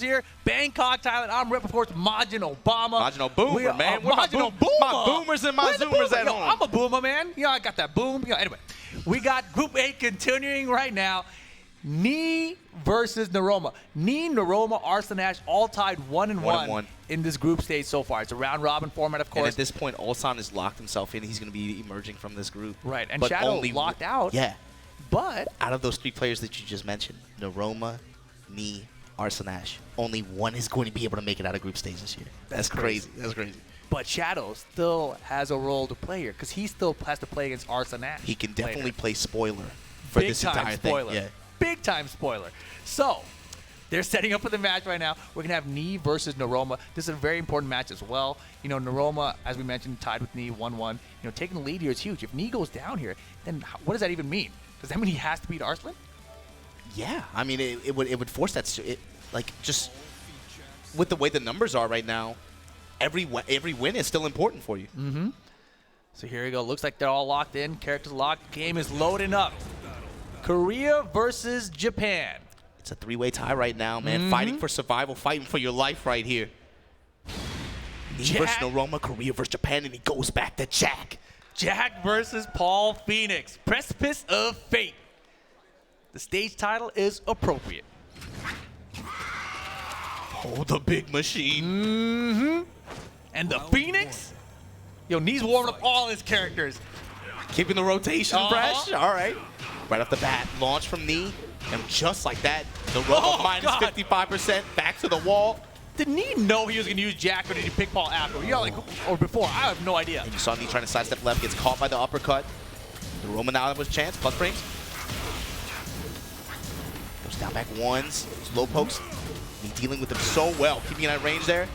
here. Bangkok, Thailand. I'm repping, of course, Majin Obama. Majin Boomer, man. Majin Obama. My boomers and my zoomers at home. I'm a boomer, man. You know, I got that boom. You know, anyway, we got Group 8 continuing right now. Knee versus Noroma. Knee, Noroma, Arslan, all tied 1-1 in this group stage so far. It's a round-robin format, of course. And at this point, Ulsan has locked himself in. He's going to be emerging from this group. Right, and Shadow locked out. Yeah. But out of those 3 players that you just mentioned, Noroma, Knee, Arslan, only one is going to be able to make it out of group stage this year. That's crazy. That's crazy. But Shadow still has a role to play here because he still has to play against Arslan. He can definitely play spoiler for this entire thing. Yeah. Big time spoiler. So, they're setting up for the match right now. We're going to have Knee versus Noroma. This is a very important match as well. You know, Noroma, as we mentioned, tied with Knee 1-1. You know, taking the lead here is huge. If Knee goes down here, then what does that even mean? Does that mean he has to beat Arslan? Yeah. I mean, it would force that. Like, just with the way the numbers are right now, every win is still important for you. Mm-hmm. So here we go. Looks like they're all locked in. Characters locked. Game is loading up. Korea versus Japan. It's a 3-way tie right now, man. Fighting for survival, fighting for your life right here. Knee versus Noroma, Korea versus Japan, and he goes back to Jack. Jack versus Paul Phoenix. Precipice of Fate. The stage title is appropriate. Oh, the big machine. And the Phoenix? Yo, Knee's warming up all his characters. Keeping the rotation fresh. All right. Right off the bat, launch from Knee, and just like that, the Noroma minus 55%, back to the wall. Did Knee know he was going to use Jack, or did he pick Paul after? You know, like, or before? I have no idea. And you saw Knee trying to sidestep left, gets caught by the uppercut. Noroma now has a chance, plus frames. Goes down back ones, low pokes. Knee dealing with him so well, keeping it at range there.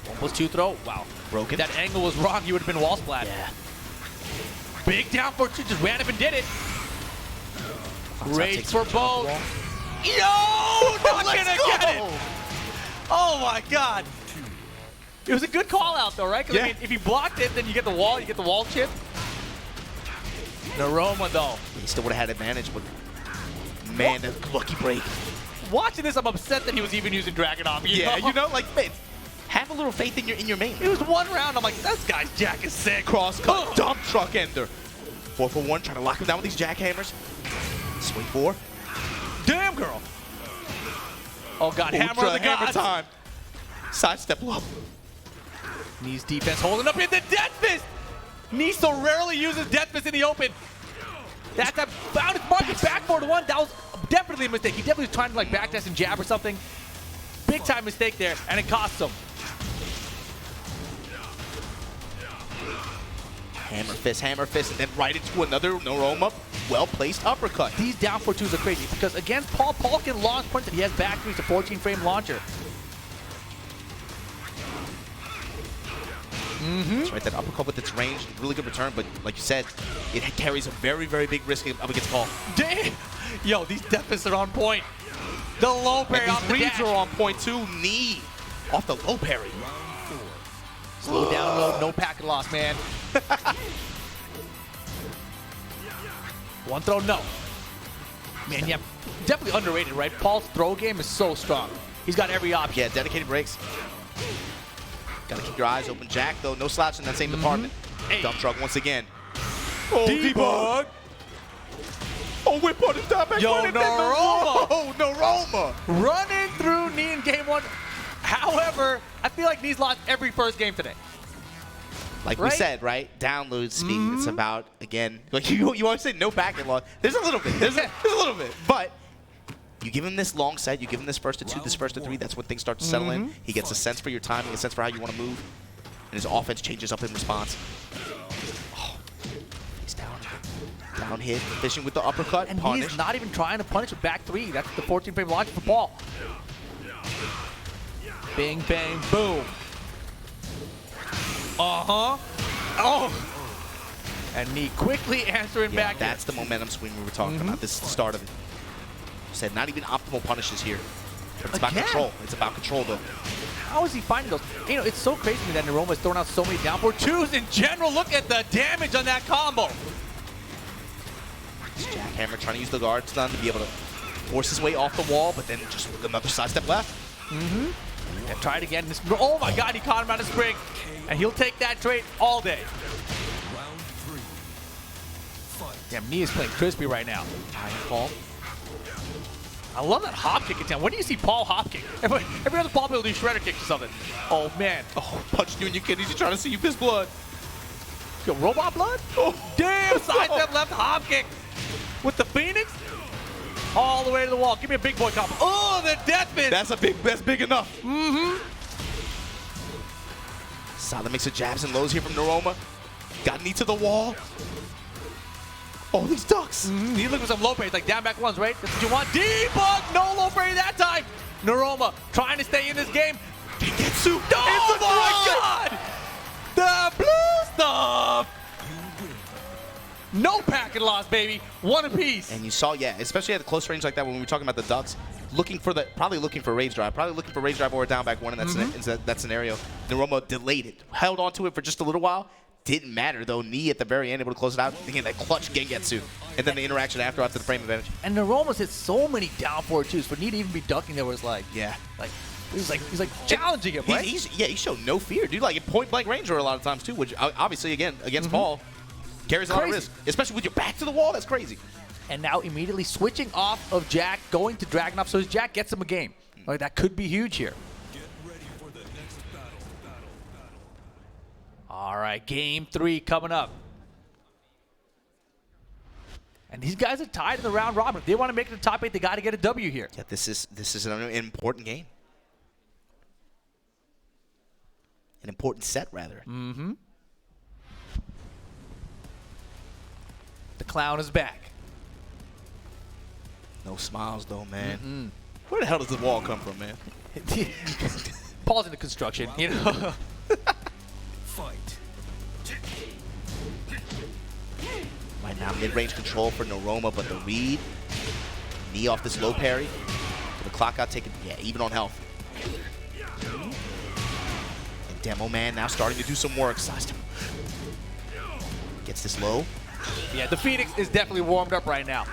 1+2 throw, wow. Broken. If that angle was wrong, he would have been wall splat. Yeah. Big down for 2, just ran up and did it. Great for both. Yo, not gonna get it. Oh my God. It was a good call out though, right? Because I mean, if you blocked it, then you get the wall chip. Noroma though. He still would have had advantage, but man, that lucky break. Watching this, I'm upset that he was even using Dragunov. You know, like, man, have a little faith in your main. It was one round. I'm like, this guy's Jack is sick. Cross cut, dump truck ender. 4-for-1, trying to lock him down with these jackhammers. Swing 4. Damn, girl. Oh, God. Hammer on the hammer time. Sidestep low. Knee's defense holding up in the Death Fist. Knee so rarely uses Death Fist in the open. That's a found his market back 4-1. That was definitely a mistake. He definitely was trying to like backdash and jab or something. Big time mistake there, and it cost him. Hammer fist, and then right into another Noroma well-placed uppercut. These down 4-2s are crazy because against Paul can launch points and he has back 3s to 14-frame launcher. That's right, that uppercut with its range, really good return, but like you said, it carries a very, very big risk up against Paul. Damn! Yo, these death fists are on point. The low parry off the dash. These are on point too. Knee off the low parry. Slow down low, no packet loss, man. One throw, no. Man, yeah, definitely underrated, right? Paul's throw game is so strong. He's got every option. Yeah, dedicated breaks. Gotta keep your eyes open. Jack, though, no slouch in that same department. Hey. Dump truck once again. Oh, debug. Oh, whip on his top back. Yo, Noroma. Oh, Noroma. Running through Knee in game 1. However, I feel like Knee's lost every first game today. Like we said, right? Download speed. It's about, again, like you always say no packet loss. There's a little bit. There's a little bit. But you give him this long set, you give him this first to 2, this first to 3, that's when things start to settle in. He gets a sense for your timing, a sense for how you want to move, and his offense changes up in response. Oh, he's down. Down hit, fishing with the uppercut, and punish. He's not even trying to punish with back 3. That's the 14-frame launch for Paul. Bing, bang, boom. Oh! And Knee quickly answering back. That's the momentum swing we were talking about. This is the start of it. Said not even optimal punishes here. But it's about control. It's about control, though. How is he finding those? You know, it's so crazy to me that Noroma is throwing out so many down 4-2s in general. Look at the damage on that combo. Jackhammer trying to use the guard stun to be able to force his way off the wall, but then just another sidestep left. And try it again. Oh my God, he caught him out of spring. And he'll take that trade all day. Damn, knee is playing crispy right now. Paul. I love that hop kick in town. When do you see Paul hop kick? Every other Paul will do shredder kicks or something. Oh man. Oh, punched you in your kidneys. You're trying to see you piss blood. Yo, robot blood? Oh, damn, sidestep left hop kick with the Phoenix. All the way to the wall. Give me a big boy combo. Oh, the deathman. That's big enough. Solid mix of jabs and lows here from Noroma. Got knee to the wall. Oh, these ducks. He's looking for some low parry. It's like down back ones, right? That's what you want. Debug! No low parry that time. Noroma trying to stay in this game. Gengetsu. Oh my God! The blue stuff! No packet loss, baby. One apiece. And you saw, yeah, especially at the close range like that when we were talking about the ducks, probably looking for rage drive or a down back one in that scenario. Noroma delayed it, held on to it for just a little while. Didn't matter though. Knee at the very end, able to close it out. Again, that clutch Gengetsu, and then the interaction after the frame advantage. And Noroma's hit so many down forward twos for Knee to even be ducking there was like, yeah, like he's like challenging him, right? He showed no fear, dude. Like in point blank range a lot of times too, which obviously again against Paul carries a lot of risk, especially with your back to the wall. That's crazy. And now immediately switching off of Jack, going to Dragunov, so his Jack gets him a game. Like that could be huge here. All right, game 3 coming up. And these guys are tied in the round robin. If they want to make it to top 8, they got to get a W here. Yeah, this is an important game. An important set, rather. The clown is back. No smiles, though, man. Where the hell does the wall come from, man? Paul's into construction, you know. Right now, mid-range control for Noroma, but the read, knee off this low parry. The clock out taken, yeah, even on health. And Demo Man now starting to do some work. Gets this low. Yeah, the Phoenix is definitely warmed up right now.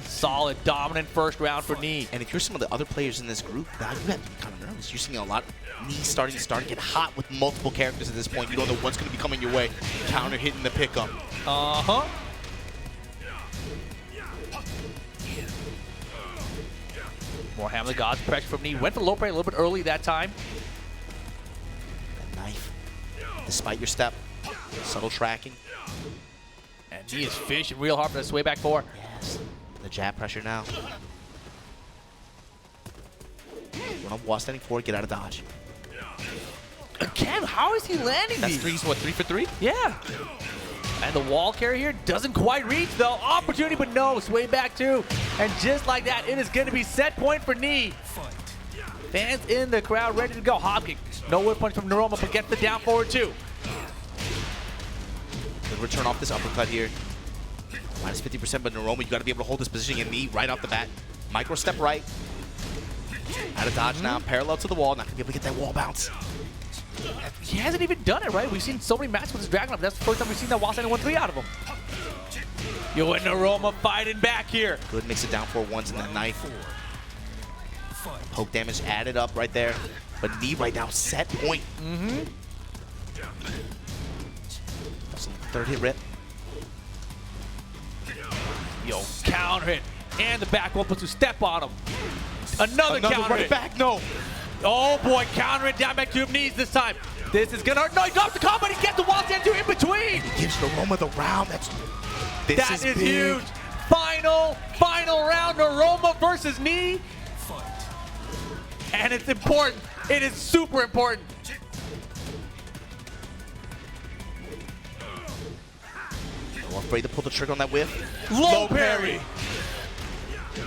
Solid, dominant first round for Knee. And if you're some of the other players in this group, now you have to be kind of nervous. You're seeing a lot of Knee starting to get hot with multiple characters at this point. You don't know what's going to be coming your way. Counter hitting the pickup. More Hamlet Gods pressure from Knee. Went for low parry a little bit early that time. That knife. Despite your step. Subtle tracking. And Knee is fishing real hard for that sway back 4. Yes. The jab pressure now. Run up while standing forward, get out of dodge. Again, how is he landing these? That's 3 for 3? Yeah. And the wall carry here doesn't quite reach, though. Opportunity, but no. Sway back 2. And just like that, it is going to be set point for Knee. Fans in the crowd ready to go. Hop kick. No whip punch from Noroma, but gets the down forward 2. Good return off this uppercut here. Minus 50%, but Noroma, you got to be able to hold this position in Knee right off the bat. Micro step right. Out of dodge now, parallel to the wall. Not going to be able to get that wall bounce. He hasn't even done it, right? We've seen so many matches with this Dragunov. That's the first time we've seen that while standing 1-3 out of him. Yo, and Noroma fighting back here. Good mix it down for once in that knife. Poke damage added up right there. But Knee right now, set point. That's a third hit rip. Yo, counter hit. And the back one puts a step on him. Another counter right hit. back, no. Oh boy, counter it down back to his knees this time. This is gonna hurt. No, he drops the combo, but he gets the wall stand in between. He gives Noroma the round. This is huge. Final round, Noroma versus Knee. And it's important. It is super important. No afraid to pull the trigger on that whiff. Low parry.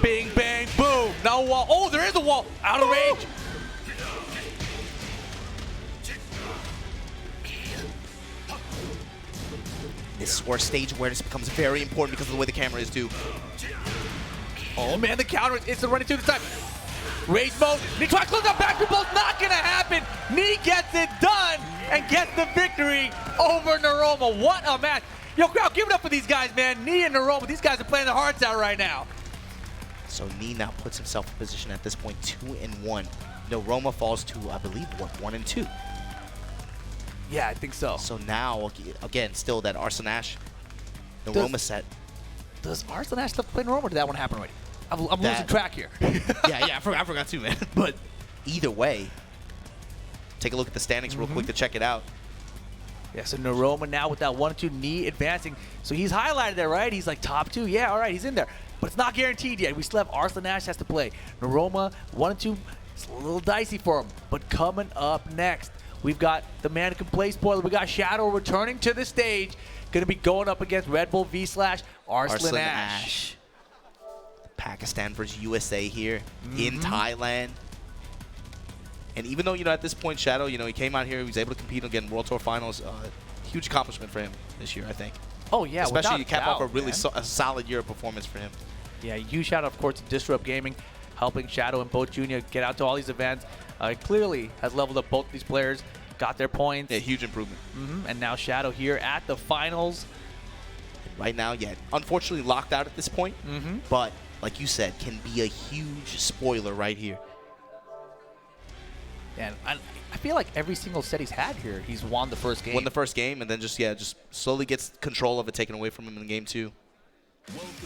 Bing, bang, boom. No wall. Oh, there is a wall. Out of range. This is where stage awareness becomes very important because of the way the camera is too. Oh man, the counter is instant running 2 this time. Rage mode. Knee tries to close that back to both. Not gonna happen. Knee gets it done and gets the victory over Noroma. What a match. Yo, crowd, give it up for these guys, man. Knee and Noroma. These guys are playing their hearts out right now. So Knee now puts himself in position at this point 2-1. Noroma falls to, I believe, what, 1-2. Yeah, I think so. So now, again, still that Arslan Noroma set. Does Arslan still play Noroma, or did that one happen already? I'm losing track here. yeah, I forgot too, man. But either way, take a look at the standings real quick to check it out. Yeah, so Noroma now with that 1-2 Knee advancing. So he's highlighted there, right? He's like top 2. Yeah, all right, he's in there. But it's not guaranteed yet. We still have Arslan has to play. Noroma, 1-2, it's a little dicey for him. But coming up next, we've got the man who can play spoiler. We got Shadow returning to the stage. Going to be going up against Red Bull VSLASH, Arslan. Pakistan versus USA here in Thailand. And even though, at this point, Shadow, he came out here, he was able to compete again World Tour Finals. Huge accomplishment for him this year, I think. Oh, yeah, especially you cap off a really a solid year of performance for him. Yeah, huge shout out, of course, to Disrupt Gaming, helping Shadow and Boat Jr. get out to all these events. Clearly has leveled up both these players, got their points. Yeah, huge improvement. And now Shadow here at the finals. And right now, yeah, unfortunately locked out at this point, but like you said, can be a huge spoiler right here. And I feel like every single set he's had here, he's won the first game. Won the first game, and then just slowly gets control of it taken away from him in game 2.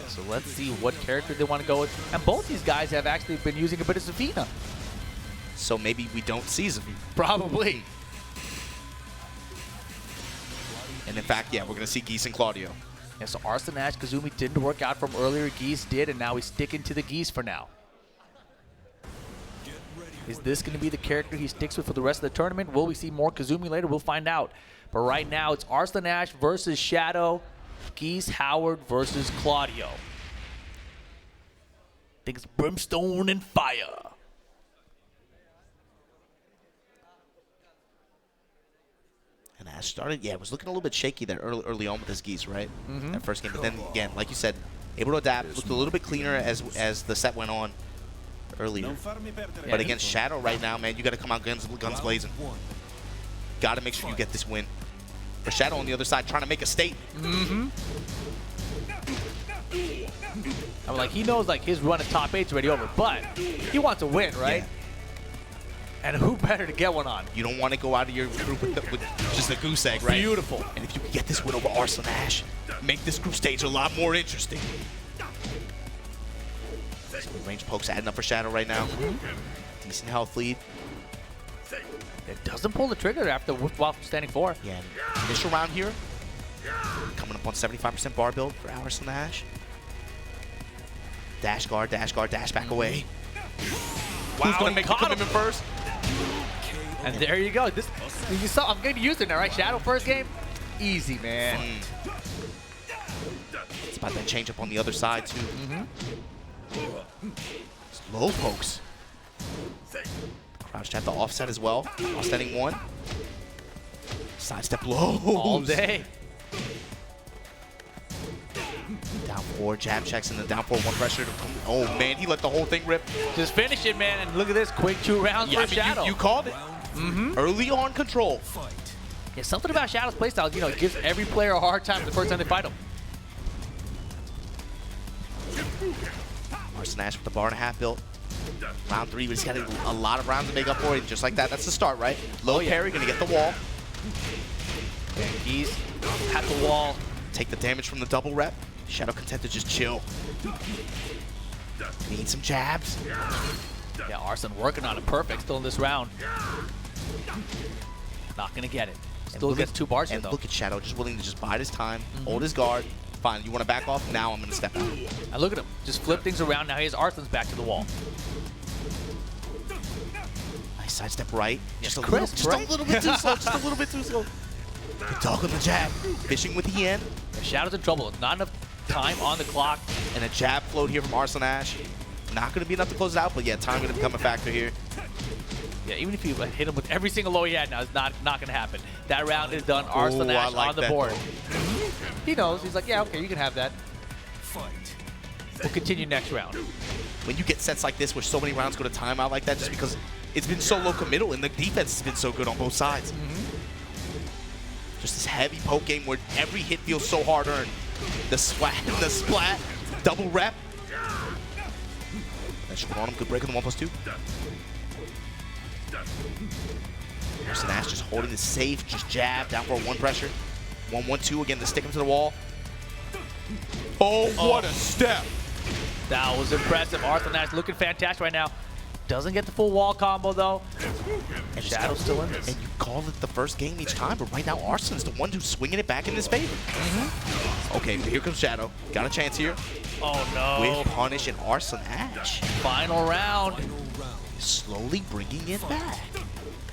So let's see what character they want to go with. And both these guys have actually been using a bit of Zafina. So maybe we don't see Zafina. Probably. And in fact, yeah, we're going to see Geese and Claudio. Yeah, so Arslan Kazumi didn't work out from earlier. Geese did, and now he's sticking to the Geese for now. Is this going to be the character he sticks with for the rest of the tournament? Will we see more Kazumi later? We'll find out. But right now, it's Arslan versus Shadow. Geese Howard versus Claudio. I think it's brimstone and fire. And Ash started, yeah, it was looking a little bit shaky there early on with his Geese, right? That first game. But then again, like you said, able to adapt, looked a little bit cleaner as the set went on earlier. But against Shadow right now, man, you got to come out guns blazing. Got to make sure you get this win. For Shadow on the other side trying to make a statement. I'm like, he knows like his run at top 8's already over, but he wants to win, right? Yeah. And who better to get one on? You don't want to go out of your group with just a goose egg, right? Beautiful. And if you can get this win over Arslan, make this group stage a lot more interesting. So range pokes adding up for Shadow right now. Decent health lead. It doesn't pull the trigger after while standing 4. Yeah, initial round here. Coming up on 75% bar build for Arslan. Dash guard, dash back away. Wow, who's going to make the commitment first? And there you go. This, you saw, I'm going to use it now, right? Shadow first game, easy, man. It's about that change up on the other side, too. Low pokes. Crouch at the offset as well. Offsetting 1. Sidestep low. All day. Down 4, jab checks, and then down 4, 1 pressure. Oh, man, he let the whole thing rip. Just finish it, man. And look at this, quick 2 rounds for Shadow. You called it. Early on control. Yeah, something about Shadow's playstyle, it gives every player a hard time the first time they fight him. Arslan with the bar and a half built. Round 3, but he's got a lot of rounds to make up for it. Just like that, that's the start, right? Low parry, gonna get the wall. And Geese at the wall. Take the damage from the double rep. Shadow content to just chill. Need some jabs. Yeah, Arslan working on it perfect still in this round. Not gonna get it. Still gets 2 bars here, though. And look at Shadow, just willing to just bide his time, hold his guard. Fine, you want to back off? Now I'm going to step out. And look at him. Just flip things around. Now he has Arslan's back to the wall. Nice sidestep right. Just a crisp, little bit too slow. Just a little bit too slow. Good dog on the jab. Fishing with the end. Shadow's in trouble. Not enough time on the clock. And a jab float here from Arslan. Not going to be enough to close it out, but yeah, time going to become a factor here. Yeah, even if you hit him with every single low he had now, it's not going to happen. That round is done. Arslan on the board. He knows. He's like, yeah, okay, you can have that. We'll continue next round. When you get sets like this where so many rounds go to timeout like that, just because it's been so low committal and the defense has been so good on both sides. Just this heavy poke game where every hit feels so hard earned. The swat and the splat, double rep. Just on him. Good break on the 1+2. Arslan Ash just holding this safe. Just jab. Down for 1 pressure. 1-1-2. Again, to stick him to the wall. Oh, what a step. That was impressive. Arslan Ash looking fantastic right now. Doesn't get the full wall combo, though. And Shadow's still in this. And you call it the first game each time, but right now Arslan's the one who's swinging it back in his favor. Okay, here comes Shadow. Got a chance here. Oh, no. With punish and Arslan Ash. Final round. Slowly bringing it back.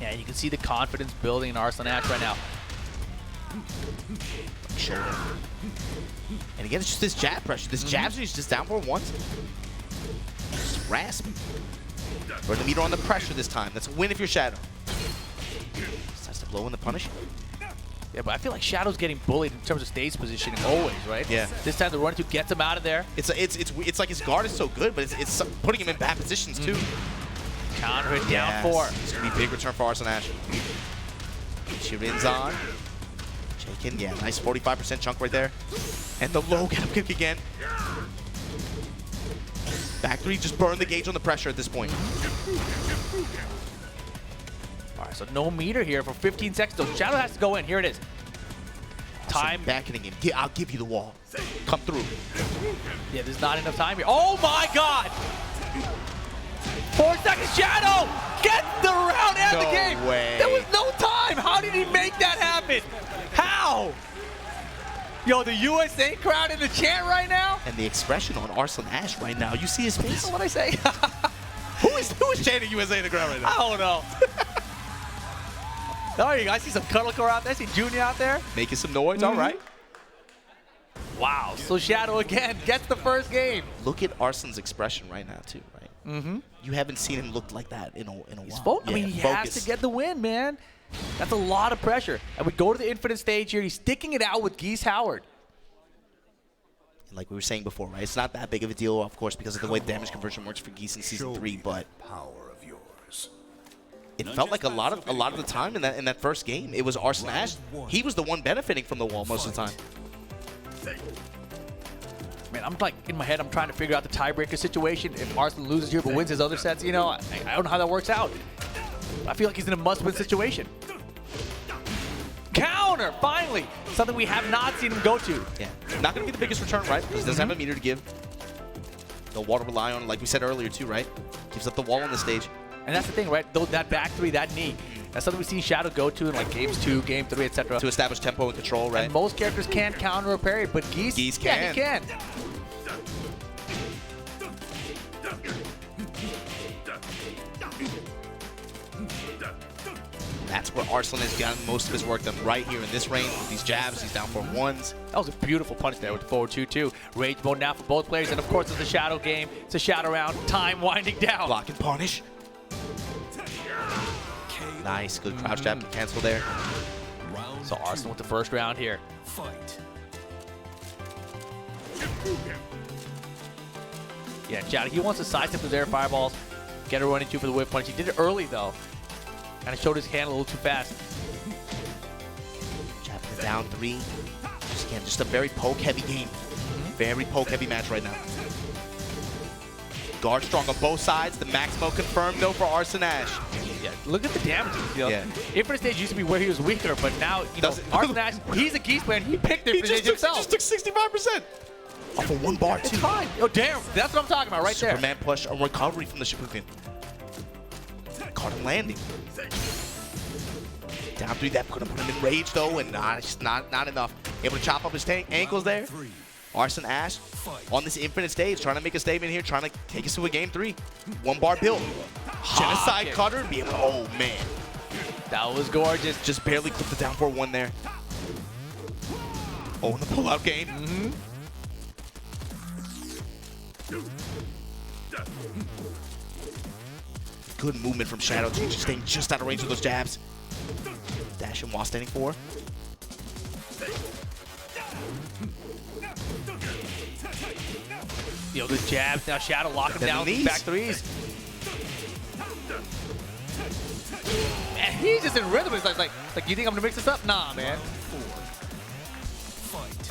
Yeah, you can see the confidence building in Arslan Ash right now. Shoulder. And again, it's just this jab pressure. This jab's just down for once. Just rasping. Burn the meter on the pressure this time. That's a win if you're Shadow. Starts to blow in the punish. Yeah, but I feel like Shadow's getting bullied in terms of stage positioning always, right? Yeah. This time the run two gets him out of there. It's like his guard is so good, but it's putting him in bad positions too. Counter it down 4. It's gonna be a big return for Arslan Ash. Shirin's on. Taken, yeah, nice 45% chunk right there. And the low get up kick again. Back 3, just burn the gauge on the pressure at this point. All right, so no meter here for 15 seconds. So Shadow has to go in. Here it is. Time. Backing him. I'll give you the wall. Come through. Yeah, there's not enough time here. Oh my God! 4 seconds. Shadow gets the round and the game. No way. There was no time. How did he make that happen? How? Yo, the USA crowd in the chant right now. And the expression on Arslan Ash right now. You see his face. What I say? Who is chanting USA in the crowd right now? I don't know. Oh, you guys see some Cuddlecore out there? See Junior out there? Making some noise. All right. Wow. So Shadow again gets the first game. Look at Arslan's expression right now too, right? You haven't seen him look like that in a while. I mean, he has to get the win, man. That's a lot of pressure. And we go to the infinite stage here. He's sticking it out with Geese Howard. And like we were saying before, right? It's not that big of a deal, of course, because of the way damage conversion works for Geese in Season 3, but it felt like a lot of the time in that first game, it was Arslan Ash. He was the one benefiting from the wall most of the time. Man, I'm like, in my head, I'm trying to figure out the tiebreaker situation. If Arslan loses here but wins his other sets, you know, I don't know how that works out. I feel like he's in a must-win situation. Counter, finally! Something we have not seen him go to. Yeah, not going to be the biggest return, right? He doesn't have a meter to give. No wall to rely on, like we said earlier, too, right? Gives up the wall on the stage. And that's the thing, right? That back 3, that knee, that's something we've seen Shadow go to in like games 2, game 3, etc. To establish tempo and control, right? And most characters can't counter or parry, but Geese can. Yeah, he can. That's where Arslan has gotten most of his work done, right here in this range with these jabs. He's down for 1s. That was a beautiful punch there with the forward 2-2. Rage mode now for both players, and of course it's a Shadow game. It's a Shadow round. Time winding down. Block and punish. Nice, good crouch jab cancel there. So Arslan with the first round here. Yeah, Shadow, he wants to sidestep those air fireballs, get a running 2 for the whip punch. He did it early though. Kind of showed his hand a little too fast. Jabbing it down 3. Just a very poke-heavy game. Very poke-heavy match right now. Guard strong on both sides. The maximo confirmed, though, for Arslan Ash. Yeah, look at the damage. You know? Yeah. Infinite stage used to be where he was weaker, but now, you know, Arslan Ash, he's a Geese player, and he picked it himself. He just took 65%. Off of 1 bar, too. It's fine. Oh, damn. That's what I'm talking about right there. Superman push, a recovery from the Shippuden. Caught him landing. Down 3, that could have put him in rage, though, and just not enough. Able to chop up his ankles there. Arslan Ash on this infinite stage, trying to make a statement here, trying to take us to a game 3. 1 bar build. Genocide cutter and be able to, oh man. That was gorgeous. Just barely clipped the down 4-1 there. Oh, in the pullout game. Good movement from Shadow too, just staying just out of range of those jabs. Dash him while standing 4. Yo, the jabs. Now Shadow locking him down with these back 3s. Man, he's just in rhythm. It's like, you think I'm gonna mix this up? Nah, man.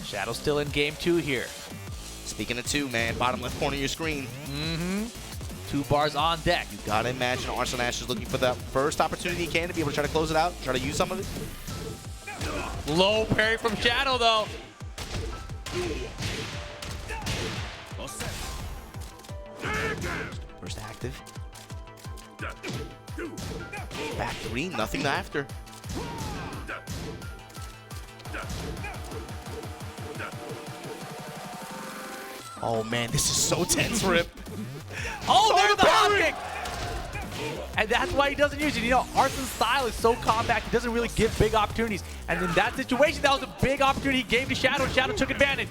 Shadow's still in game 2 here. Speaking of 2, man, bottom left corner of your screen. 2 bars on deck. You gotta imagine Arslan is looking for that first opportunity he can to be able to try to close it out, try to use some of it. Low parry from Shadow, though. First active. Back 3, nothing after. Oh man, this is so tense, Rip. Oh, there's the hop kick! And that's why he doesn't use it. You know, Arslan's style is so compact, he doesn't really give big opportunities. And in that situation, that was a big opportunity he gave to Shadow, and Shadow took advantage.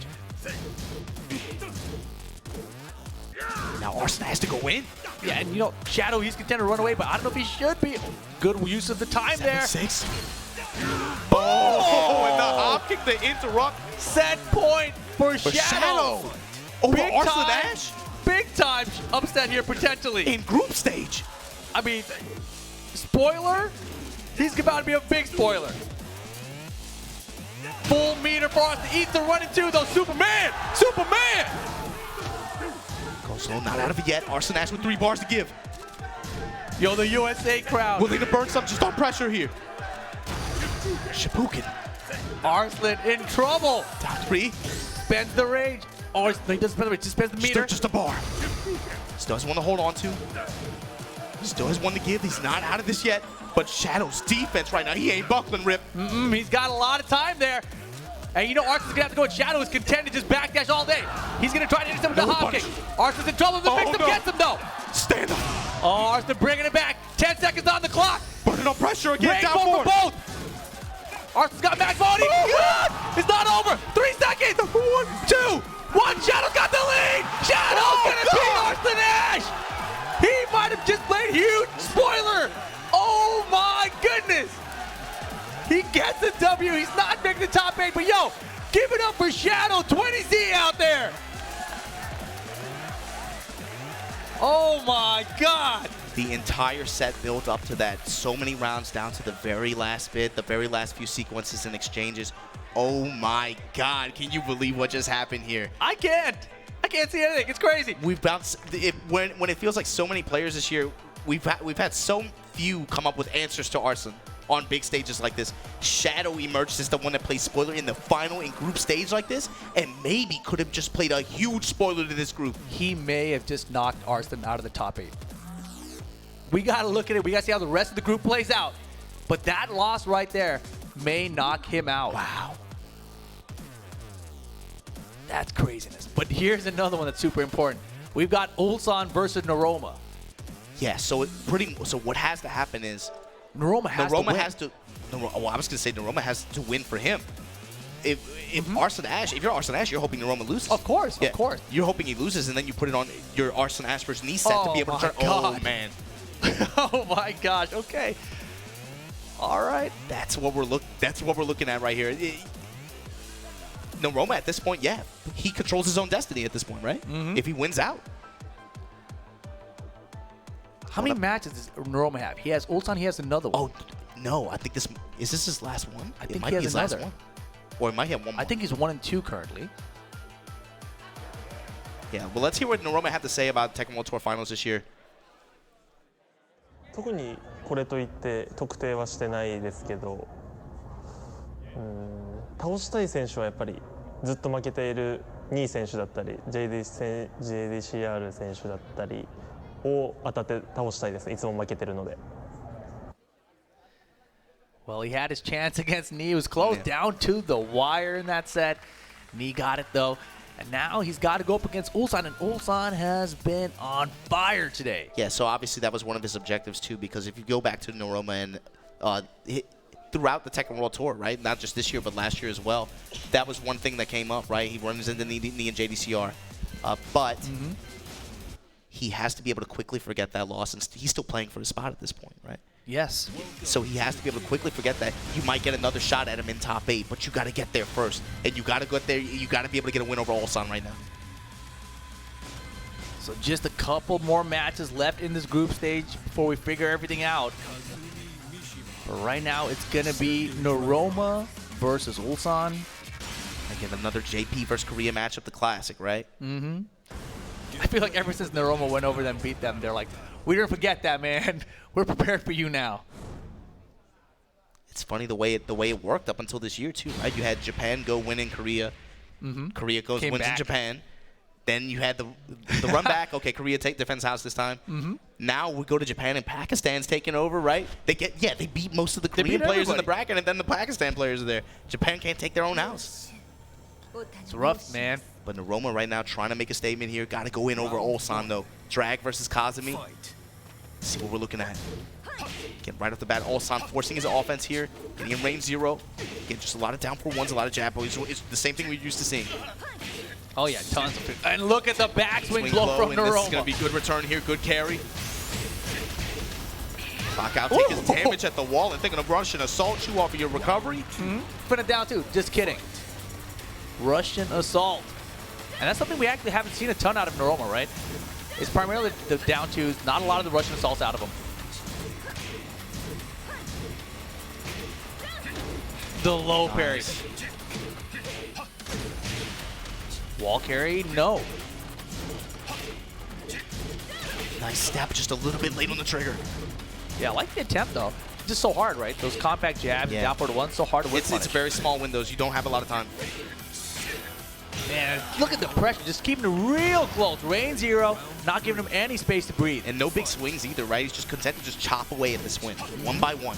Now Arslan has to go in. Yeah, and you know, Shadow, he's content to run away, but I don't know if he should be. Good use of the time there. 7-6. Oh, and the hop kick to interrupt. Set point for Shadow. Over Big Arslan time, Ash? big time upset here, potentially. In group stage. I mean, spoiler, he's about to be a big spoiler. Full meter for us to eat the run into, though. Superman! Superman! Goes slow, not out of it yet. Arslan Ash with 3 bars to give. Yo, the USA crowd. Willing to burn some, just on pressure here. Shipukin. Arslan in trouble. Down 3. Spends the rage. Oh, no, he doesn't spend the rage, just spends the meter. Just a bar. Still has one to hold on to. Still has one to give. He's not out of this yet. But Shadow's defense right now, he ain't buckling, Rip. He's got a lot of time there. And you know Arslan's gonna have to go. Shadow is content to just backdash all day. He's gonna try to intercept with the hop kick. Arslan's in trouble. The victim gets him though. Stand up. Oh, Arslan bringing it back. 10 seconds on the clock. Burning on pressure again. Down Rainbow 4. for both. Arslan's got match body. It's not over. 3 seconds. 1, 2, 1. Shadow's got the lead. Shadow's gonna beat Arslan Ash. He might have just played huge. Spoiler. Oh my goodness. He gets the W. He's not making the top 8, but yo, give it up for Shadow 20Z out there. Oh my God. The entire set built up to that. So many rounds down to the very last bit, the very last few sequences and exchanges. Oh my God, can you believe what just happened here? I can't see anything. It's crazy. We've bounced when it feels like so many players this year. We've had so few come up with answers to Arslan on big stages like this. Shadow emerged as the one that plays spoiler in the final in group stage like this, and maybe could have just played a huge spoiler to this group. He may have just knocked Arslan out of the top 8. We got to look at it. We got to see how the rest of the group plays out. But that loss right there may knock him out. Wow. That's craziness. But here's another one that's super important. We've got Ulsan versus Noroma. Yeah, so what has to happen is Noroma has to win. Well, I was going to say Noroma has to win for him. If Arslan Ash, if you're Arslan Ash, you're hoping Noroma loses. Of course, yeah, of course. You're hoping he loses, and then you put it on your Arslan Ash versus knee set to be able to try. God. Oh man. Oh my gosh. Okay. All right. That's what we're looking at right here. Noroma at this point, yeah, he controls his own destiny at this point, right? If he wins out. How many matches does Noroma have? He has Ulsan, he has another one. Oh, no, I think this is his last one? I think he has another. Last one. Or he might have one more. I think he's 1 and 2 currently. Yeah, well, let's hear what Noroma had to say about Tekken World Tour Finals this year. 特にこれといって特定はしてないですけど、倒したい選手はやっぱりずっと負けている2位選手だったり JDCR 選手だったりを当たって倒したいですね。いつも負けてるので。Well, he had his chance against Nee. It was close down to the wire in that set. Nee got it though. And now he's got to go up against Ulsan, and Ulsan has been on fire today. Yeah, so obviously that was one of his objectives too, because if you go back to Noroma and throughout the Tekken World Tour, right, not just this year but last year as well, that was one thing that came up, right? He runs into Nee and JDCR, but he has to be able to quickly forget that loss, and he's still playing for his spot at this point, right? Yes. So he has to be able to quickly forget that. You might get another shot at him in top 8, but you got to get there first. And you got to get there. You got to be able to get a win over Ulsan right now. So just a couple more matches left in this group stage before we figure everything out. But right now, it's going to be Noroma versus Ulsan. Again, another JP versus Korea matchup, the classic, right? I feel like ever since Noroma went over them, beat them, they're like, we didn't forget that, man. We're prepared for you now. It's funny the way it worked up until this year too, right? You had Japan go win in Korea. Korea wins in Japan. Then you had the run back. Okay, Korea defends house this time. Now we go to Japan and Pakistan's taking over, right? They beat most of the Korean players in the bracket, and then the Pakistan players are there. Japan can't take their own house. It's rough, man. But Noroma right now trying to make a statement here. Got to go in over Ulsan though. Drag versus Kazumi. Let's see what we're looking at. Again, right off the bat, Ulsan forcing his offense here, getting in range 0. Again, just a lot of down for ones, a lot of jab. It's the same thing we're used to seeing. Oh yeah, tons of it. And look at the backswing blow from Noroma. This is going to be good return here, good carry. Knockout, take his damage at the wall and thinking of Russian assault you off of your recovery. Put it down too, just kidding. Russian assault. And that's something we actually haven't seen a ton out of Noroma, right? It's primarily the down twos, not a lot of the Russian assaults out of him. The low parry. Wall carry, no. Nice step, just a little bit late on the trigger. Yeah, I like the attempt though. Just so hard, right? Those compact jabs, down forward one, so hard to whip punish. It's very small windows. You don't have a lot of time. Man, look at the pressure, just keeping it real close. Range 0, not giving him any space to breathe. And no big swings either, right? He's just content to just chop away at this win, one by one.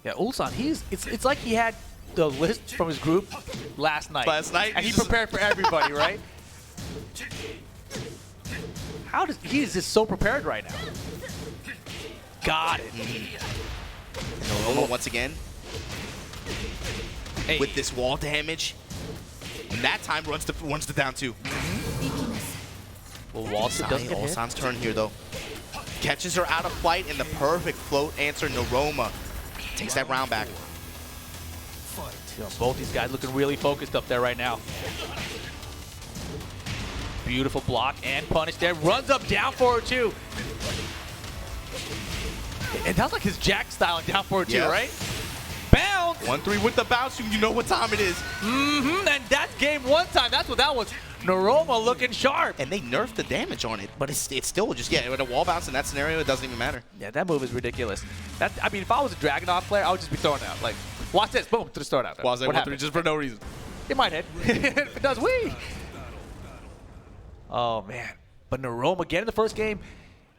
Yeah, Ulsan, it's like he had the list from his group last night. And he prepared for everybody, right? He is just so prepared right now. Got it. And Noroma once again. With this wall damage. And that time runs to down 2. Well, Walter doesn't get hit. Ulsan's turn here though. Catches her out of flight and the perfect float answer. Noroma takes that round back. You know, both these guys looking really focused up there right now. Beautiful block and punish there. Runs up down forward too. And that's like his Jack style down forward too, right? Bounce! 1-3 with the bounce, you know what time it is. And that's game 1 time. That's what that was. Noroma looking sharp. And they nerfed the damage on it, but it's still just, with a wall bounce in that scenario, it doesn't even matter. Yeah, that move is ridiculous. I mean, if I was a Dragunov player, I would just be throwing it out. Like, watch this, boom, to the start out. What happened? Just for no reason. It might hit. If it does, wee. Oh, man. But Noroma, again in the first game,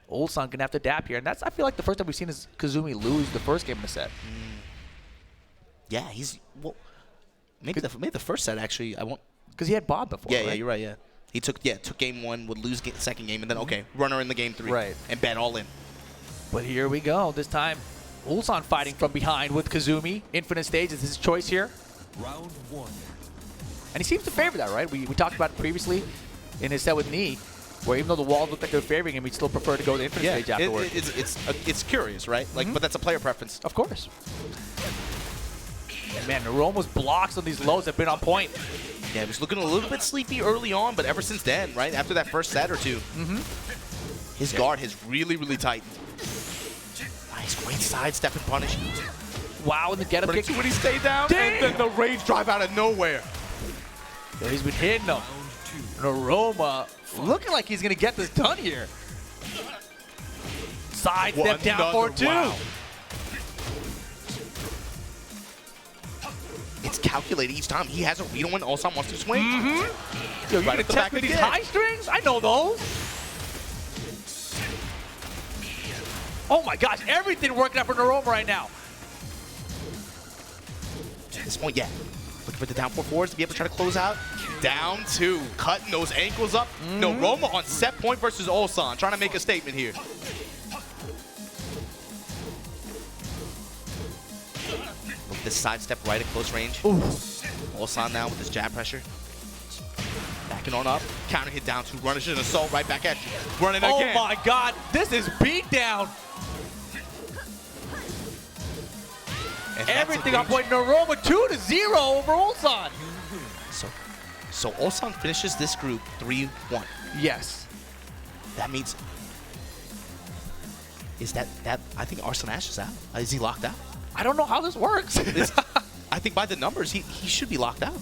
Ulsan gonna have to adapt here. And that's, I feel like, the first time we've seen is Kazumi lose the first game in the set. Yeah, maybe the first set actually. I won't, because he had Bob before. Yeah, right? yeah, you're right. Yeah, he took game 1, would lose second game, and then runner in the game 3, right, and bet all in. But here we go. This time, Ulsan fighting from behind with Kazumi. Infinite stage is his choice here. Round 1. And he seems to favor that, right? We talked about it previously in his set with Knee, where even though the walls looked like they were favoring him, he'd still prefer to go to the infinite stage afterwards. It's curious, right? Like, but that's a player preference. Of course. And man, Noroma's blocks on these lows have been on point. Yeah, he was looking a little bit sleepy early on, but ever since then, right, after that first set or two, his guard has really, really tightened. Nice, great sidestep and punish. Wow, and the get-up kick. When he stayed down, and then the rage drive out of nowhere. Yeah, he's been hitting them. Noroma looking like he's going to get this done here. Sidestep down for 2. Wow. It's calculated each time. He has a read on when Ulsan wants to swing. Yo, you're going to test with these high strings? I know those. Oh my gosh, everything working out for Noroma right now. At this point, looking for the down 4 forwards to be able to try to close out. Down 2, cutting those ankles up. Noroma on set point versus Ulsan, trying to make a statement here. Look at this sidestep right at close range. Ulsan now with his jab pressure. Backing on up, counter hit down 2, running an assault right back at you. Running again. Oh my God, this is beatdown. Everything on point. Noroma 2-0 over Ulsan. So Ulsan finishes this group 3-1. Yes. That means, is that I think Arslan is out. Is he locked out? I don't know how this works. I think by the numbers, he should be locked out.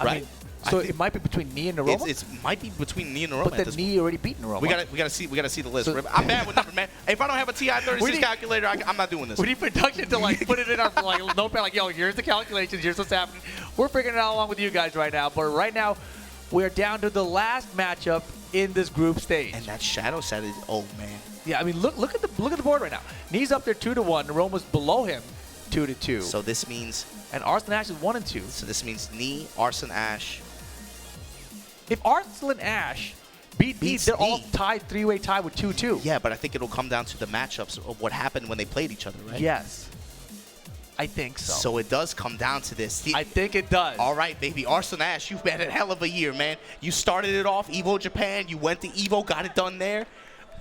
I mean, So it might be between Knee and Noroma? It might be between Knee and Noroma. But then Knee already beat Noroma. We gotta see the list. So, I'm bad with numbers, man. If I don't have a TI-36 calculator, I'm not doing this. We need production to like put it in our like notepad. Like, yo, here's the calculations. Here's what's happening. We're figuring it out along with you guys right now. But right now, we're down to the last matchup in this group stage. And that shadow set is, oh man. Yeah, I mean, look at the board right now. Knee's up there 2-1. Noroma's below him 2-2. So this means. And Arslan Ash is 1-2. So this means Knee, Arslan Ash. If Arslan Ash beat Knee, they're all tied, three-way tie with 2-2. Yeah, but I think it'll come down to the matchups of what happened when they played each other, right? Yes. I think so. So it does come down to this. I think it does. All right, baby. Arslan Ash, you've had a hell of a year, man. You started it off EVO Japan. You went to EVO, got it done there.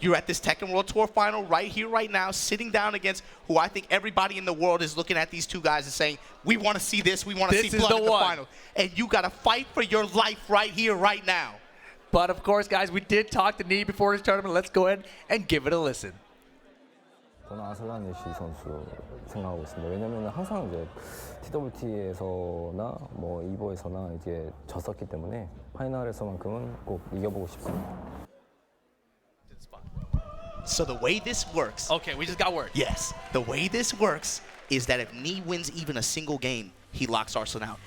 You're at this Tekken World Tour final right here, right now, sitting down against who I think everybody in the world is looking at these two guys and saying, we want to see this. We want to see blood in the final. And you got to fight for your life right here, right now. But, of course, guys, we did talk to Knee before this tournament. Let's go ahead and give it a listen. 저는 아슬란 애쉬 선수 생각하고 있습니다. 왜냐면 항상 이제 TWT에서나 뭐 이보에서나 이제 졌었기 때문에 파이널에서만큼은 꼭 이겨보고 싶습니다. So the way this works. Okay, we just got word. Yes. The way this works is that if Knee wins even a single game, he locks Arslan out.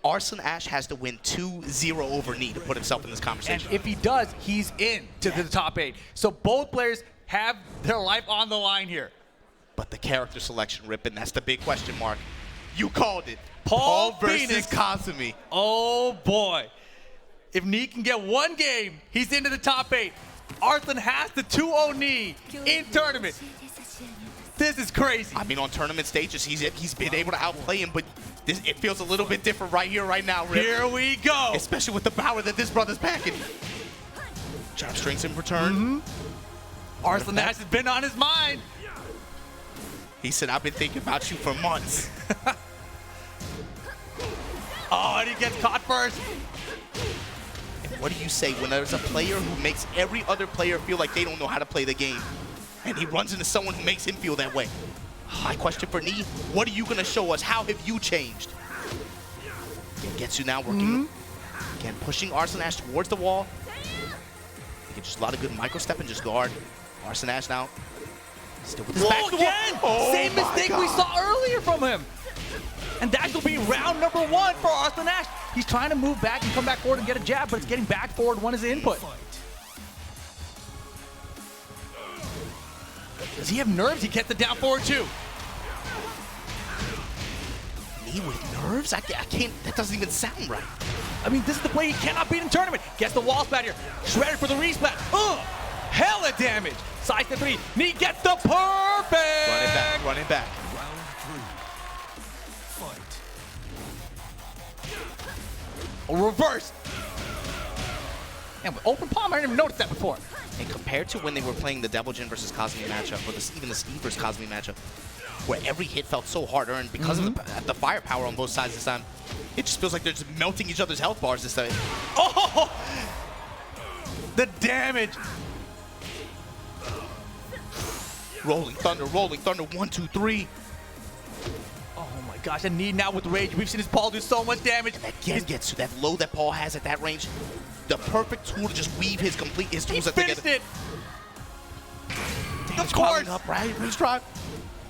Arslan Ash has to win 2-0 over Knee to put himself in this conversation. And if he does, he's in to the top 8. So both players have their life on the line here. But the character selection, Rippin', that's the big question mark. You called it. Paul versus Kazumi. Oh, boy. If Knee can get one game, he's into the top 8. Arslan has the 2-0 Knee in tournament. This is crazy. I mean, on tournament stages, he's been able to outplay him, but it feels a little bit different right here, right now, Rip. Here we go. Especially with the power that this brother's packing. Jab strings in return. Arslan Ash has been on his mind. He said, I've been thinking about you for months. Oh, and he gets caught first. And what do you say when there's a player who makes every other player feel like they don't know how to play the game, and he runs into someone who makes him feel that way? My question for Knee, what are you going to show us? How have you changed? Getsu now working. Again, pushing Arslan Ash towards the wall. He gets just a lot of good micro-step and just guard. Arslan Ash now. Still with his back to the wall. Oh, same mistake we saw earlier from him. And that will be round number 1 for Arslan Ash. He's trying to move back and come back forward and get a jab, but it's getting back forward 1 is the input. Does he have nerves? He gets the down forward 2. Knee with nerves? I can't, that doesn't even sound right. I mean, this is the play he cannot beat in tournament. Gets the wall spat here. Shredded for the resplat. Hella damage. Side step 3. Knee gets the perfect. Running back. Reverse. And with open palm, I didn't even notice that before. And compared to when they were playing the Devil Jin versus Kazumi matchup, or even the Steve versus Kazumi matchup, where every hit felt so hard earned because of the firepower on both sides this time, it just feels like they're just melting each other's health bars this time. Oh! The damage. Rolling Thunder, 1, 2, 3. Oh my gosh, and Knee now with rage. We've seen his Paul do so much damage. And again gets to that low that Paul has at that range. The perfect tool to just weave his tools He together. finished it. Of course. Up, right? Let's try.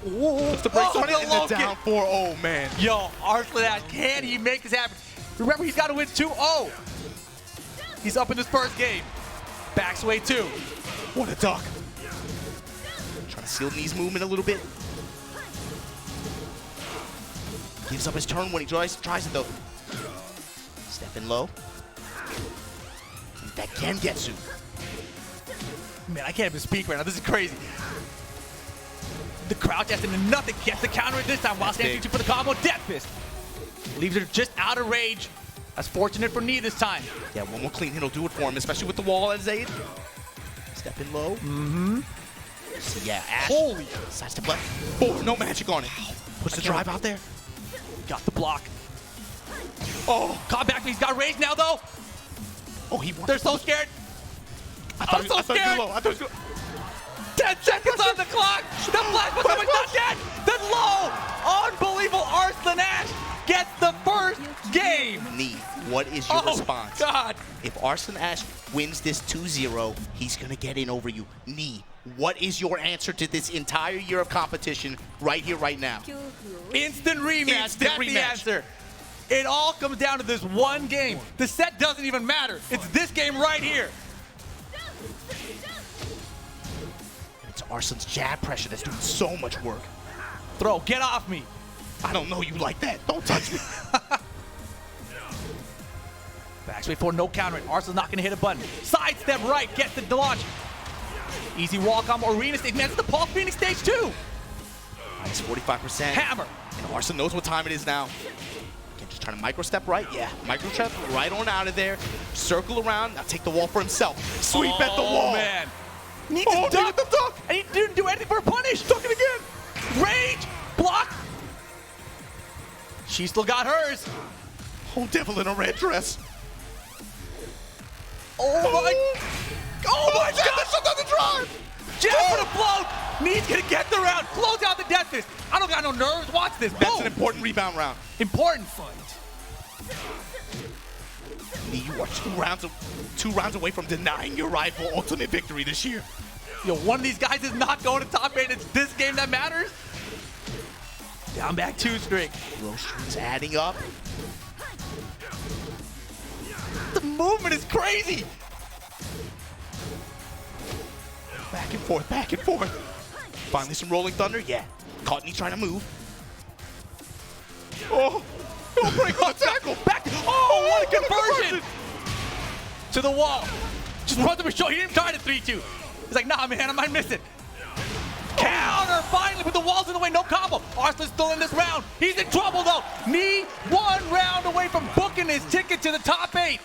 Puts the brakes on it and the down 4. Oh, man. Yo, Arslan Ash, can he make this happen? Remember, he's got to win 2-0. He's up in this first game. Back sway 2. What a duck. Trying to seal Knee's movement a little bit. Gives up his turn when he tries it, though. Stepping low. That can Getsu. Man, I can't even speak right now. This is crazy. The crouch has into nothing. Gets the counter this time while standing for the combo. Death Fist. Leaves her just out of range. That's fortunate for Knee this time. Yeah, one more clean hit will do it for him, especially with the wall as aid. Stepping low. So yeah, Ash. Holy. Side step left. 4, no magic on it. Puts the drive out there. Got the block. Oh, caught back. He's got rage now, though. Oh, he won. They're so scared. I'm so scared. I thought he was low. 10 seconds on the clock. The flash was coming, not dead. The low. Unbelievable. Arslan Ash gets the first game. Knee, what is your response? God. If Arslan Ash wins this 2-0, he's going to get in over you. Knee, what is your answer to this entire year of competition right here, right now? Instant rematch. Instant That's rematch. the answer. It all comes down to this one game. The set doesn't even matter. It's this game right here. It's Arslan's jab pressure that's doing so much work. Throw, get off me. I don't know you like that. Don't touch me. Back straight forward, no countering. Arslan's not gonna hit a button. Sidestep right, gets the launch. Easy wall combo, arena stage. Man, this is the Paul Phoenix stage too. Nice 45%. Hammer. And Arslan knows what time it is now. Again, just trying to micro-step right. Yeah, micro-step right on out of there. Circle around. Now take the wall for himself. Sweep at the wall. Oh, man. Needs to duck. The duck. And he didn't do anything for a punish. Duck it again. Rage. Block. She still got hers. Oh, devil in a red dress. Oh my. Oh my God. That's another drive. Jab for the float. Needs gonna get the round. Close out the distance. I don't got no nerves. Watch this. That's Boom. an important rebound round. Important fight. You are 2 rounds away from denying your rival ultimate victory this year. Yo, one of these guys is not going to top 8. It's this game that matters. Down back 2 string. Low strings adding up. The movement is crazy. Back and forth, back and forth. Finally some rolling thunder. Yeah. Caught me trying to move. Oh, don't break on the tackle. Back. Oh, what a conversion. To the wall. Just runs up his shoulder. He didn't try to 3-2. He's like, nah, man, I might miss it. Counter, finally, with the walls in the way, no combo. Arslan's still in this round. He's in trouble, though. Knee 1 round away from booking his ticket to the top 8.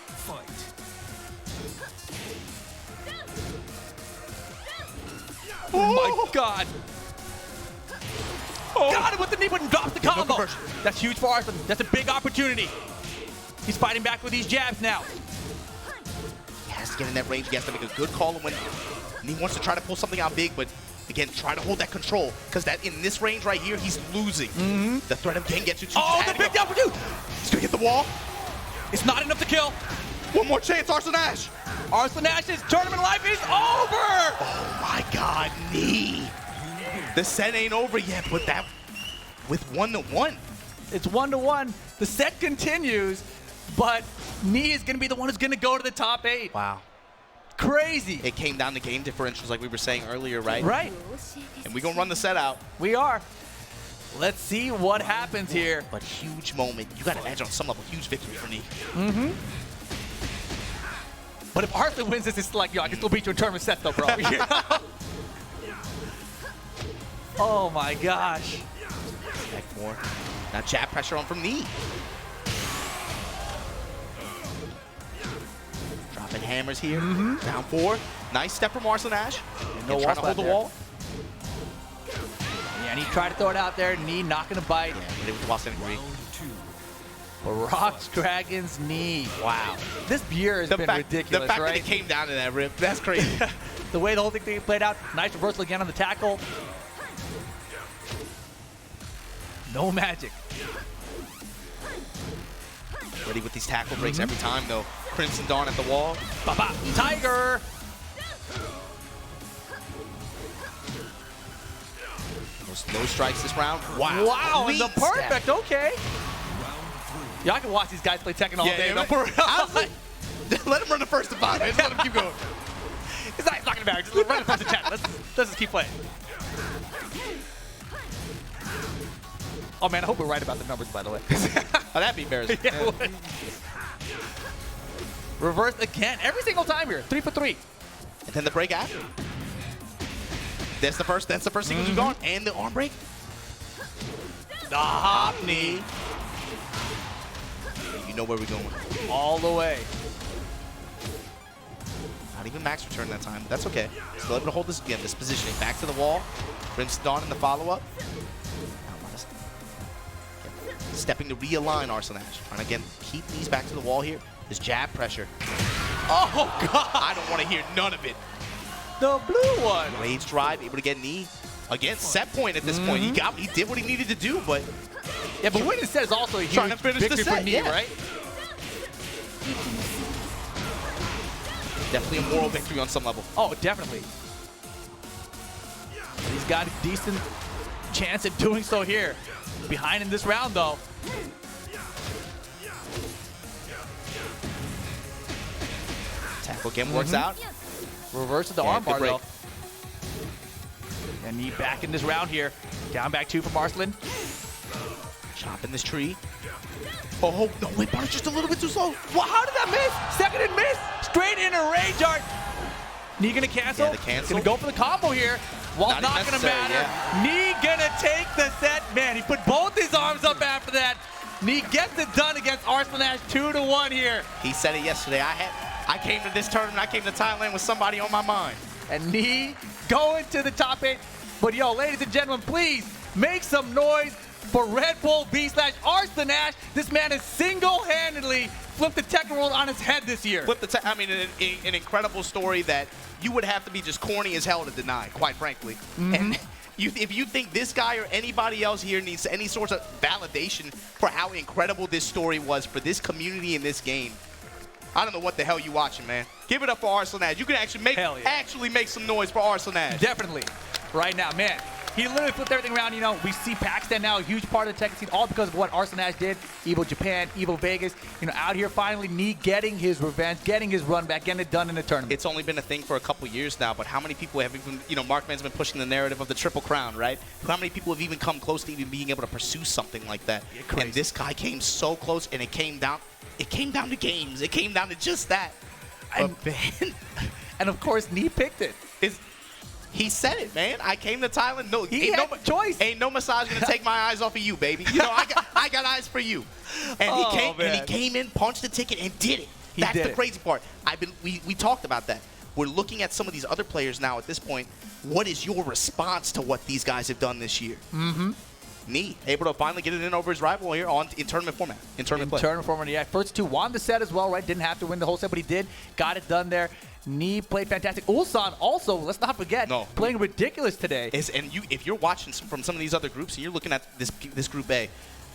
Oh, my God. Oh. Got him with the knee, but drops the combo. conversion. That's huge for Arslan. That's a big opportunity. He's fighting back with these jabs now. He has to get in that range. He has to make a good call when he wants to try to pull something out big, but again, try to hold that control, because that in this range right here, he's losing. The threat of Gengetsu. Oh, the big down for 2. He's gonna hit the wall. It's not enough to kill. One more chance, Arslan Ash. Arslan Ash's tournament life is over. Oh my God, knee. The set ain't over yet, but that with 1-1. It's 1-1. The set continues, but Knee is going to be the one who's going to go to the top 8. Wow. Crazy. It came down to game differentials like we were saying earlier, right? Right. And we're going to run the set out. We are. Let's see what happens here. But huge moment. You got to imagine on some level, huge victory for Knee. But if Arslan wins this, it's like, yo, I can still beat you in tournament set, though, bro. You know? Oh, my gosh. Back 4. Now jab pressure on from Knee. Dropping hammers here. Down 4. Nice step from Arslan Ash. No Trying to hold the wall. Yeah, and he tried to throw it out there. Knee not going to bite. Yeah, hit it with the wall standing green. Rocks Dragon's Knee. Wow. This year has been ridiculous, the fact right? that it came down to that rip, that's crazy. The way the whole thing played out. Nice reversal again on the tackle. No magic. Ready with these tackle breaks every time, though. Crimson Dawn at the wall. Ba-ba. Tiger. Those low strikes this round. Wow. Wow, and the Clean perfect. step. Okay. Yeah, I can watch these guys play Tekken all day. man. Let him run the first to 5, man. Just let him keep going. It's not gonna matter. Just run the first to 10. Let's just keep playing. Oh man, I hope we're right about the numbers, by the way. Oh, that'd be embarrassing. Yeah, it would. Reverse again, every single time here. 3 for 3. And then the break after. That's the first sequence we've gone. And the arm break. The hop knee. You know where we're going. All the way. Not even max return that time. That's okay. Still able to hold this again. This positioning. Back to the wall. Crimson Dawn in the follow-up. Stepping to realign Arslan Ash. Trying to, again, keep these back to the wall here. This jab pressure. Oh, God. I don't want to hear none of it. The blue one. Rage drive, able to get Knee. Again, set point at this point. He did what he needed to do, but Yeah, but winning the set is also a huge Trying to finish the victory set, for Knee, yeah. right? Definitely a moral victory on some level. Oh, definitely. He's got a decent chance at doing so here. Behind in this round, though. Tackle again works out. Reverses the Yeah, armbar, good break. though. And Knee back in this round here. Down back 2 from Arslan. Chopping this tree. Oh, no, wait, but it's just a little bit too slow. Well, how did that miss? Second and miss. Straight into range art. Knee gonna cancel. Yeah, the cancel. Gonna go for the combo here. Well, not gonna necessary, matter. Knee gonna take the set. Man, he put both his arms up after that. Knee gets it done against VSLASH 2-1 here. He said it yesterday. I came to this tournament, I came to Thailand with somebody on my mind. And Knee going to the top 8. But yo, ladies and gentlemen, please make some noise for Red Bull VSLASH VSLASH. This man has single-handedly flipped the Tekken world on his head this year. I mean, an incredible story that you would have to be just corny as hell to deny, quite frankly. And if you think this guy or anybody else here needs any sort of validation for how incredible this story was for this community in this game, I don't know what the hell you watching, man. Give it up for VSLASH. You can actually make some noise for VSLASH. Definitely. Right now, man. He literally flipped everything around. You know, we see Pakistan now, a huge part of the Tekken scene, all because of what VSLASH did. Evo Japan, Evo Vegas, you know, out here finally, Knee getting his revenge, getting his run back, getting it done in the tournament. It's only been a thing for a couple years now, but how many people have even, you know, Markman's been pushing the narrative of the Triple Crown, right? How many people have even come close to even being able to pursue something like that? Yeah, and this guy came so close, and it came down to games. It came down to just that. And of course, Knee picked it. He said it, man. I came to Thailand. No, He had a choice. Ain't no massage gonna take my eyes off of you, baby. You know, I got eyes for you. And he came in, punched the ticket, and did it. That's the crazy part. We talked about that. We're looking at some of these other players now at this point. What is your response to what these guys have done this year? Knee able to finally get it in over his rival here in tournament format. In tournament format, yeah. First 2 won the set as well, right? Didn't have to win the whole set, but he did. Got it done there. Knee played fantastic. Ulsan also, let's not forget, playing ridiculous today. If you're watching from some of these other groups and you're looking at this group A,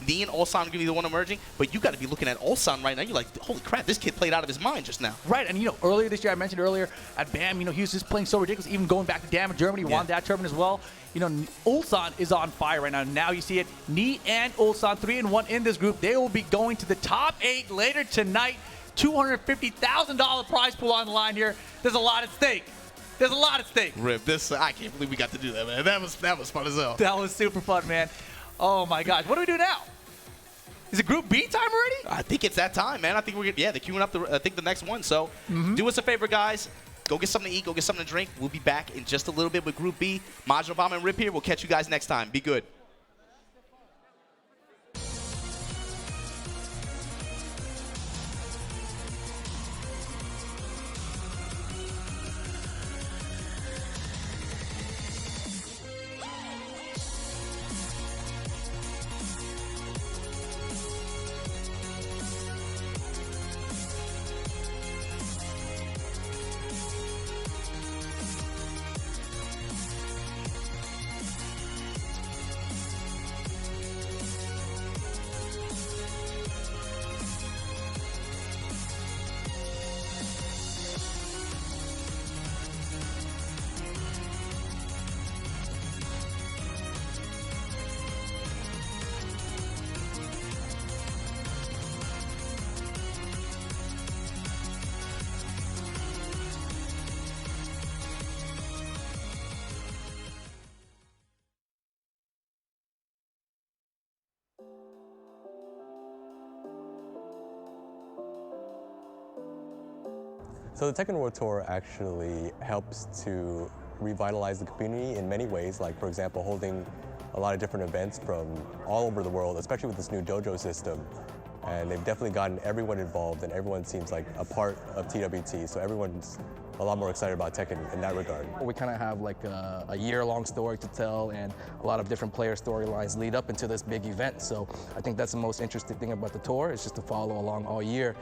Knee and Ulsan are going to be the one emerging, but you got to be looking at Ulsan right now. You're like, holy crap, this kid played out of his mind just now. Right, and you know, earlier this year, I mentioned earlier, at BAM, you know, he was just playing so ridiculous, even going back to DAM in Germany, won that tournament as well. You know, Ulsan is on fire right now. Now you see it, Knee and Ulsan, 3-1 in this group. They will be going to the top 8 later tonight. $250,000 prize pool on the line here. There's a lot at stake. There's a lot at stake. Rip, I can't believe we got to do that, man. That was fun as hell. That was super fun, man. Oh my gosh, what do we do now? Is it Group B time already? I think it's that time, man. I think they're queuing up the next one. So do us a favor, guys. Go get something to eat. Go get something to drink. We'll be back in just a little bit with Group B. Majno Bomb and Rip here. We'll catch you guys next time. Be good. So the Tekken World Tour actually helps to revitalize the community in many ways, like for example holding a lot of different events from all over the world, especially with this new dojo system. And they've definitely gotten everyone involved and everyone seems like a part of TWT, so everyone's a lot more excited about Tekken in that regard. We kind of have like a year-long story to tell, and a lot of different player storylines lead up into this big event. So I think that's the most interesting thing about the tour, is just to follow along all year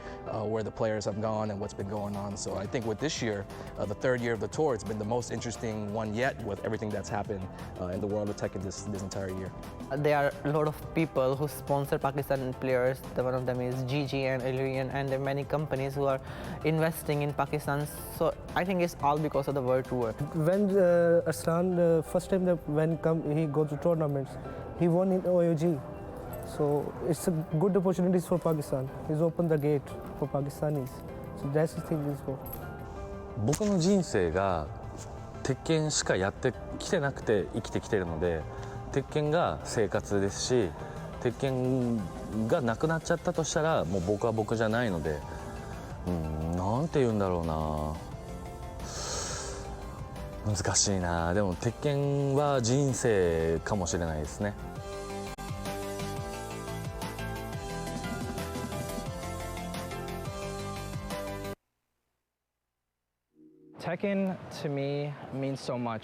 where the players have gone and what's been going on. So I think with this year, the third year of the tour, it's been the most interesting one yet with everything that's happened in the world of Tekken this entire year. There are a lot of people who sponsor Pakistan players. One of them is Gigi and Illyrian, and there are many companies who are investing in Pakistan. So I think it's all because of the World Tour. When Arslan, first time he go to tournaments, he won in OOG. So it's a good opportunities for Pakistan. He's opened the gate for Pakistanis. So that's the thing is for. 僕の人生が鉄拳しかやってきてなくて生きてきてるので、鉄拳が生活ですし、鉄拳がなくなっちゃったとしたらもう僕は僕じゃないので、なんて言うんだろうな、難しいな。でも鉄拳は人生かもしれないですね。Tekken to me means so much.